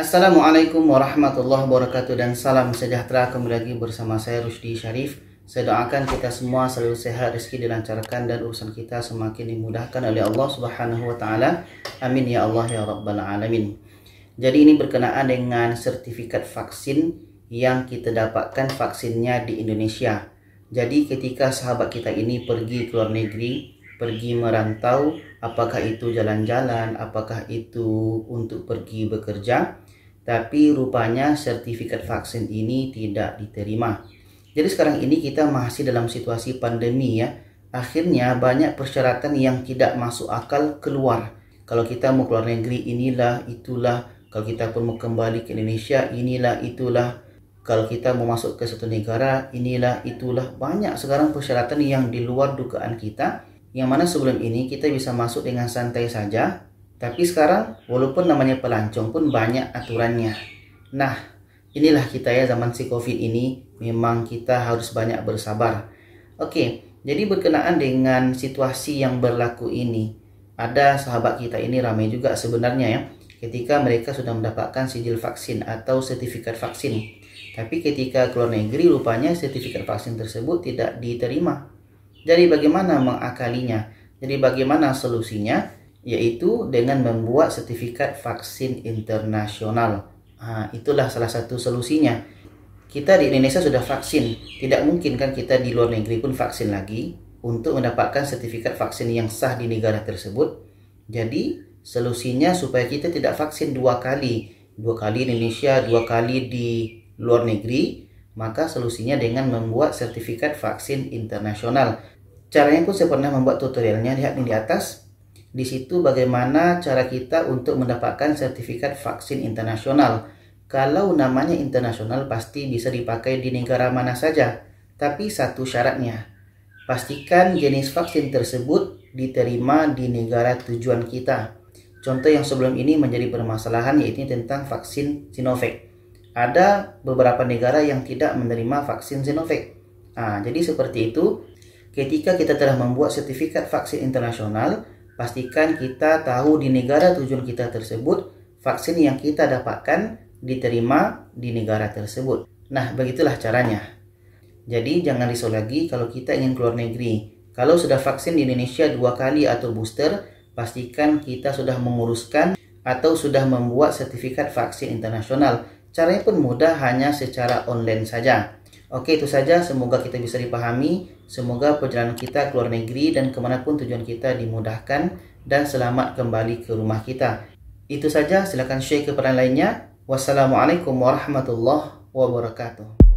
Assalamualaikum warahmatullahi wabarakatuh dan salam sejahtera. Kembali lagi bersama saya Rusdi Syarif. Saya doakan kita semua selalu sehat, rezeki dilancarkan dan urusan kita semakin dimudahkan oleh Allah Subhanahu wa taala. Amin ya Allah ya rabbal alamin. Jadi ini berkenaan dengan sertifikat vaksin yang kita dapatkan vaksinnya di Indonesia. Jadi ketika sahabat kita ini pergi ke luar negeri, pergi merantau, apakah itu jalan-jalan, apakah itu untuk pergi bekerja, tapi rupanya sertifikat vaksin ini tidak diterima. Jadi sekarang ini kita masih dalam situasi pandemi ya. Akhirnya banyak persyaratan yang tidak masuk akal keluar. Kalau kita mau keluar negeri inilah, itulah. Kalau kita pun mau kembali ke Indonesia inilah, itulah. Kalau kita mau masuk ke satu negara inilah, itulah. Banyak sekarang persyaratan yang di luar dugaan kita, yang mana sebelum ini kita bisa masuk dengan santai saja, tapi sekarang walaupun namanya pelancong pun banyak aturannya. Nah, inilah kita ya, zaman si COVID ini memang kita harus banyak bersabar. Oke, jadi berkenaan dengan situasi yang berlaku ini, ada sahabat kita ini ramai juga sebenarnya ya, ketika mereka sudah mendapatkan sijil vaksin atau sertifikat vaksin, tapi ketika keluar negeri rupanya sertifikat vaksin tersebut tidak diterima. Jadi bagaimana mengakalinya? Jadi bagaimana solusinya? Yaitu dengan membuat sertifikat vaksin internasional. Itulah salah satu solusinya. Kita di Indonesia sudah vaksin, tidak mungkin kan kita di luar negeri pun vaksin lagi untuk mendapatkan sertifikat vaksin yang sah di negara tersebut. Jadi solusinya supaya kita tidak vaksin dua kali di Indonesia, dua kali di luar negeri, maka solusinya dengan membuat sertifikat vaksin internasional. Caranya pun saya pernah membuat tutorialnya, lihat nih di atas. Di situ bagaimana cara kita untuk mendapatkan sertifikat vaksin internasional. Kalau namanya internasional pasti bisa dipakai di negara mana saja. Tapi satu syaratnya, pastikan jenis vaksin tersebut diterima di negara tujuan kita. Contoh yang sebelum ini menjadi permasalahan yaitu tentang vaksin Sinovac. Ada beberapa negara yang tidak menerima vaksin Sinovac. Jadi seperti itu. Ketika kita telah membuat sertifikat vaksin internasional, pastikan kita tahu di negara tujuan kita tersebut vaksin yang kita dapatkan diterima di negara tersebut. Nah, begitulah caranya. Jadi jangan risau lagi kalau kita ingin keluar negeri. Kalau sudah vaksin di Indonesia 2 kali atau booster, pastikan kita sudah menguruskan atau sudah membuat sertifikat vaksin internasional. Caranya pun mudah, hanya secara online saja. Oke, itu saja. Semoga kita bisa dipahami. Semoga perjalanan kita ke luar negeri dan kemanapun tujuan kita dimudahkan dan selamat kembali ke rumah kita. Itu saja. Silakan share kepada lainnya. Wassalamualaikum warahmatullahi wabarakatuh.